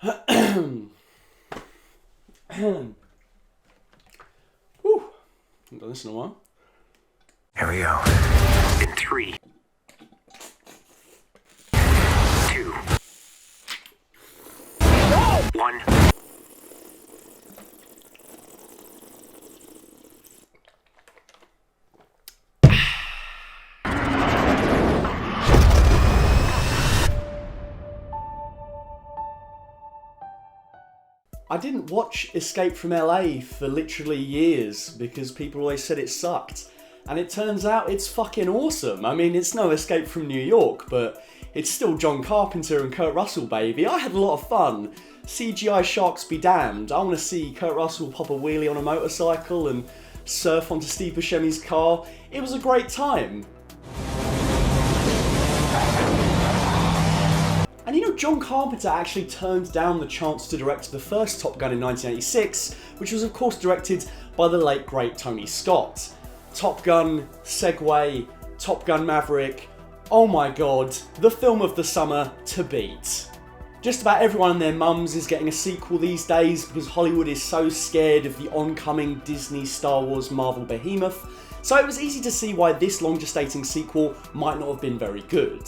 Whew. Haven't done this in a while. Here we go. In 3, 2, 1. I didn't watch Escape from LA for literally years because people always said it sucked. And it turns out it's fucking awesome. I mean, it's no Escape from New York, but it's still John Carpenter and Kurt Russell, baby. I had a lot of fun. CGI sharks be damned. I want to see Kurt Russell pop a wheelie on a motorcycle and surf onto Steve Buscemi's car. It was a great time. And you know, John Carpenter actually turned down the chance to direct the first Top Gun in 1986, which was of course directed by the late great Tony Scott. Top Gun, Segway, Top Gun Maverick, oh my god, the film of the summer to beat. Just about everyone and their mums is getting a sequel these days because Hollywood is so scared of the oncoming Disney, Star Wars, Marvel behemoth, so it was easy to see why this long-gestating sequel might not have been very good.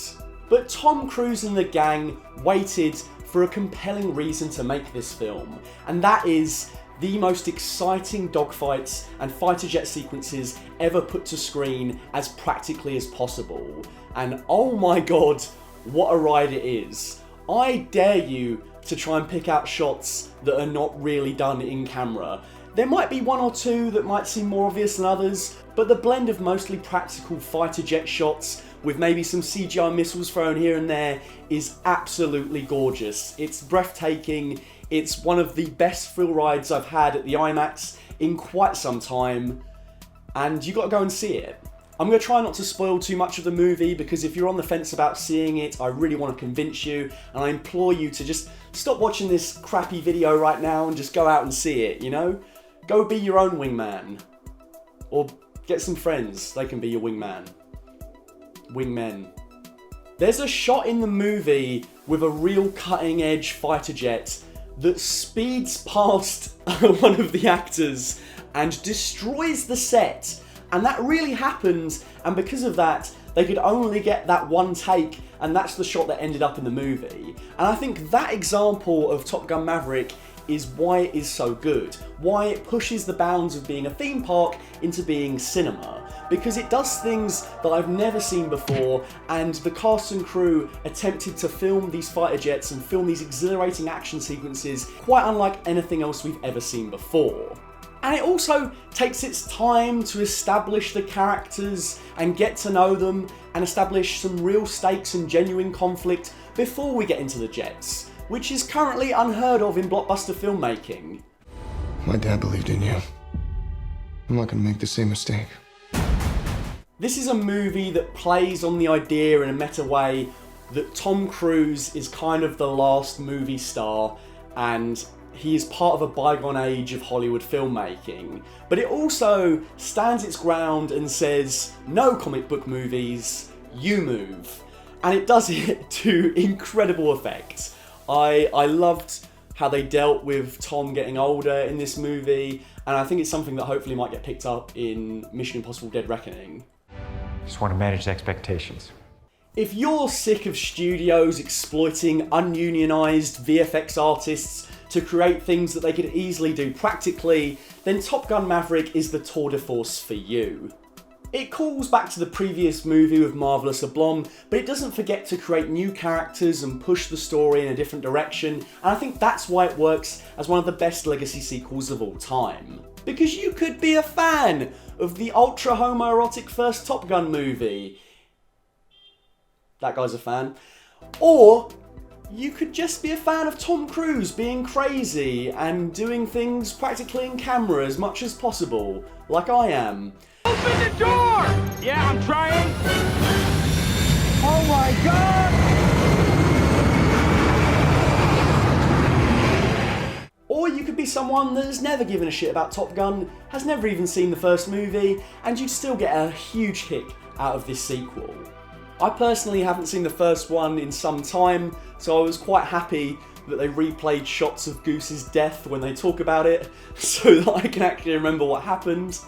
But Tom Cruise and the gang waited for a compelling reason to make this film, and that is the most exciting dogfights and fighter jet sequences ever put to screen as practically as possible. And oh my god, what a ride it is. I dare you to try and pick out shots that are not really done in camera. There might be one or two that might seem more obvious than others, but the blend of mostly practical fighter jet shots with maybe some CGI missiles thrown here and there is absolutely gorgeous. It's breathtaking. It's one of the best thrill rides I've had at the IMAX in quite some time, and you got to go and see it. I'm going to try not to spoil too much of the movie because if you're on the fence about seeing it, I really want to convince you, and I implore you to just stop watching this crappy video right now and just go out and see it, you know? Go be your own wingman. Or get some friends, they can be your wingman. Wingmen. There's a shot in the movie with a real cutting edge fighter jet that speeds past one of the actors and destroys the set. And that really happened, and because of that, they could only get that one take, and that's the shot that ended up in the movie. And I think that example of Top Gun Maverick is why it is so good, why it pushes the bounds of being a theme park into being cinema, because it does things that I've never seen before, and the cast and crew attempted to film these fighter jets and film these exhilarating action sequences quite unlike anything else we've ever seen before. And it also takes its time to establish the characters and get to know them and establish some real stakes and genuine conflict before we get into the jets, which is currently unheard of in blockbuster filmmaking. My dad believed in you. I'm not gonna make the same mistake. This is a movie that plays on the idea in a meta way that Tom Cruise is kind of the last movie star and he is part of a bygone age of Hollywood filmmaking. But it also stands its ground and says, no comic book movies, you move. And it does it to incredible effect. I loved how they dealt with Tom getting older in this movie, and I think it's something that hopefully might get picked up in Mission Impossible Dead Reckoning. Just want to manage expectations. If you're sick of studios exploiting ununionized VFX artists to create things that they could easily do practically, then Top Gun Maverick is the tour de force for you. It calls back to the previous movie with Marvelous Ablom, but it doesn't forget to create new characters and push the story in a different direction, and I think that's why it works as one of the best legacy sequels of all time. Because you could be a fan of the ultra homoerotic first Top Gun movie. That guy's a fan. Or you could just be a fan of Tom Cruise being crazy and doing things practically in camera as much as possible, like I am. Open the door! Yeah, I'm trying. Oh my god! Or you could be someone that has never given a shit about Top Gun, has never even seen the first movie, and you'd still get a huge kick out of this sequel. I personally haven't seen the first one in some time, so I was quite happy that they replayed shots of Goose's death when they talk about it, so that I can actually remember what happened.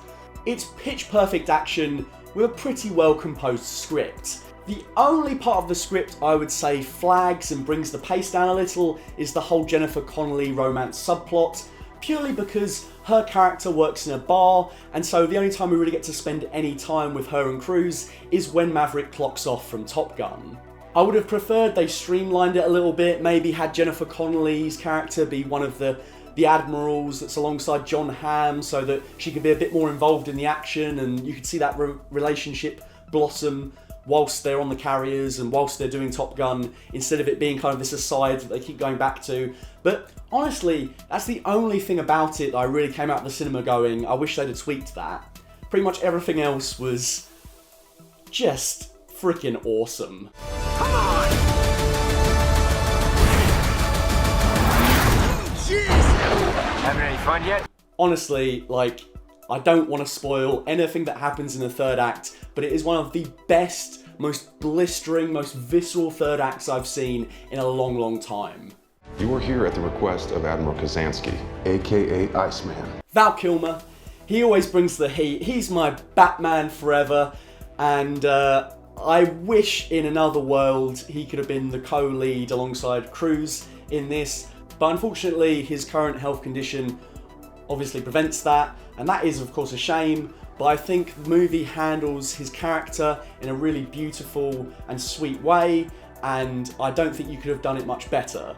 It's pitch perfect action with a pretty well composed script. The only part of the script I would say flags and brings the pace down a little is the whole Jennifer Connelly romance subplot, purely because her character works in a bar, and so the only time we really get to spend any time with her and Cruise is when Maverick clocks off from Top Gun. I would have preferred they streamlined it a little bit, maybe had Jennifer Connelly's character be one of the admirals that's alongside John Hamm, so that she could be a bit more involved in the action and you could see that relationship blossom whilst they're on the carriers and whilst they're doing Top Gun, instead of it being kind of this aside that they keep going back to. But honestly, that's the only thing about it that I really came out of the cinema going, I wish they'd have tweaked that. Pretty much everything else was just freaking awesome. Come on! Jeez! Having any fun yet? Honestly, like, I don't want to spoil anything that happens in the third act, but it is one of the best, most blistering, most visceral third acts I've seen in a long, long time. You are here at the request of Admiral Kosinski, aka Iceman. Val Kilmer, he always brings the heat. He's my Batman forever, and I wish in another world he could have been the co-lead alongside Cruise in this, but unfortunately his current health condition obviously prevents that, and that is of course a shame, but I think the movie handles his character in a really beautiful and sweet way, and I don't think you could have done it much better.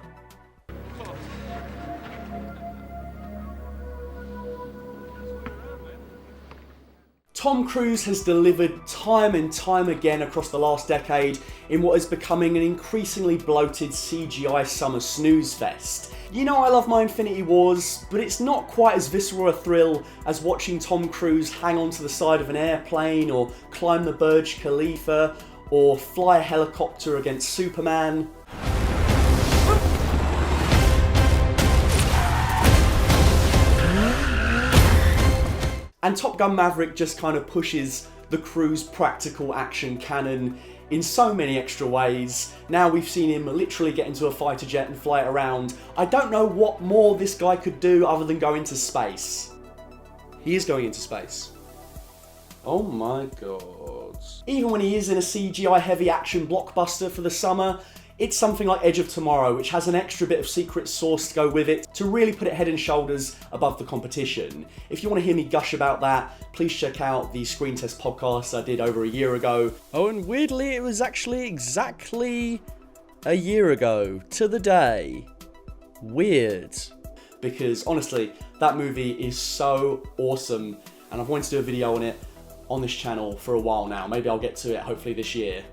Tom Cruise has delivered time and time again across the last decade in what is becoming an increasingly bloated CGI summer snooze fest. You know I love my Infinity Wars, but it's not quite as visceral a thrill as watching Tom Cruise hang onto the side of an airplane, or climb the Burj Khalifa, or fly a helicopter against Superman. And Top Gun Maverick just kind of pushes the Cruise practical action canon in so many extra ways. Now we've seen him literally get into a fighter jet and fly it around. I don't know what more this guy could do other than go into space. He is going into space. Oh my god. Even when he is in a CGI heavy action blockbuster for the summer, it's something like Edge of Tomorrow, which has an extra bit of secret sauce to go with it to really put it head and shoulders above the competition. If you want to hear me gush about that, please check out the screen test podcast I did over a year ago. Oh, and weirdly, it was actually exactly a year ago to the day. Weird. Because honestly, that movie is so awesome, and I've wanted to do a video on it on this channel for a while now. Maybe I'll get to it hopefully this year.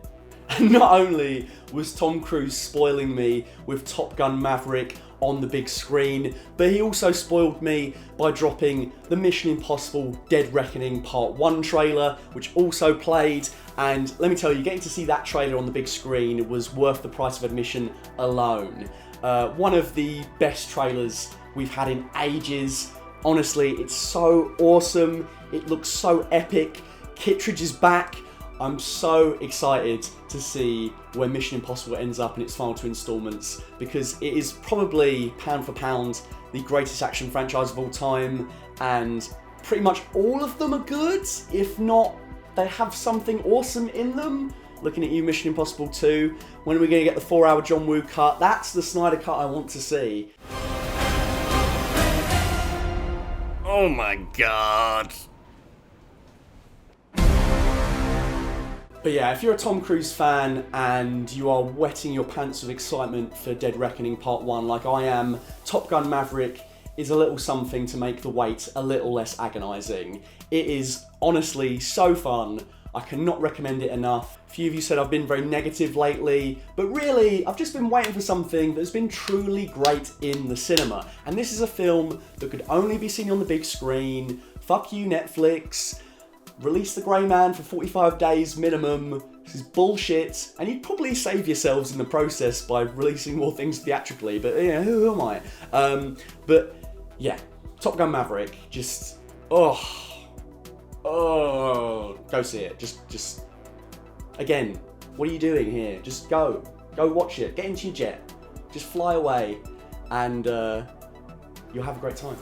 And not only was Tom Cruise spoiling me with Top Gun Maverick on the big screen, but he also spoiled me by dropping the Mission Impossible Dead Reckoning Part 1 trailer, which also played, and let me tell you, getting to see that trailer on the big screen was worth the price of admission alone. One of the best trailers we've had in ages. Honestly, it's so awesome, it looks so epic. Kittredge is back. I'm so excited to see where Mission Impossible ends up in its final two installments, because it is probably, pound for pound, the greatest action franchise of all time, and pretty much all of them are good, if not, they have something awesome in them. Looking at you, Mission Impossible 2, when are we going to get the 4-hour John Woo cut? That's the Snyder cut I want to see. Oh my god. But yeah, if you're a Tom Cruise fan and you are wetting your pants with excitement for Dead Reckoning Part 1 like I am, Top Gun Maverick is a little something to make the wait a little less agonising. It is honestly so fun. I cannot recommend it enough. A few of you said I've been very negative lately, but really, I've just been waiting for something that's been truly great in the cinema. And this is a film that could only be seen on the big screen. Fuck you, Netflix. Release The Grey Man for 45 days minimum. This is bullshit, and you'd probably save yourselves in the process by releasing more things theatrically, but you know, who am I? But yeah, Top Gun Maverick, just, go see it. Just, again, what are you doing here? Just go watch it, get into your jet, just fly away. and you'll have a great time.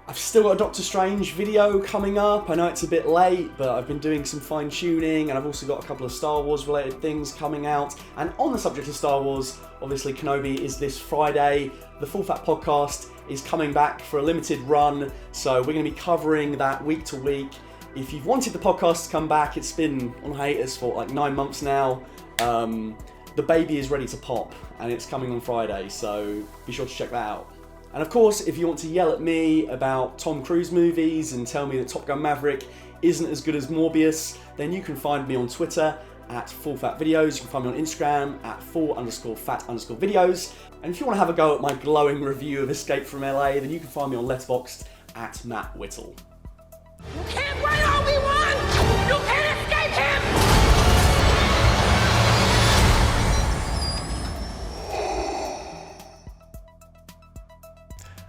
I've still got a Doctor Strange video coming up. I know it's a bit late, but I've been doing some fine tuning, and I've also got a couple of Star Wars related things coming out. And on the subject of Star Wars, obviously Kenobi is this Friday. The Full Fat Podcast is coming back for a limited run, so we're going to be covering that week to week. If you've wanted the podcast to come back, it's been on hiatus for like 9 months now. The baby is ready to pop, and it's coming on Friday, so be sure to check that out. And of course, if you want to yell at me about Tom Cruise movies and tell me that Top Gun Maverick isn't as good as Morbius, then you can find me on Twitter at FullFatVideos. You can find me on Instagram at full_fat_videos. And if you want to have a go at my glowing review of Escape from LA, then you can find me on Letterboxd at Matt Whittle. You can't run Obi-Wan! You can't escape him!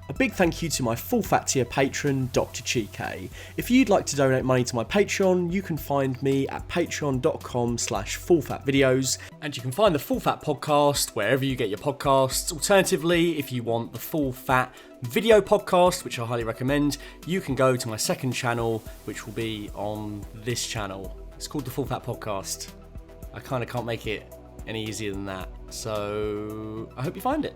A big thank you to my Full Fat tier patron, Dr. Chike. If you'd like to donate money to my Patreon, you can find me at patreon.com/fullfatvideos, and you can find the Full Fat podcast wherever you get your podcasts. Alternatively, if you want the Full Fat video podcast, which I highly recommend, you can go to my second channel, which will be on this channel. It's called the Full Fat Podcast. I kind of can't make it any easier than that, so I hope you find it.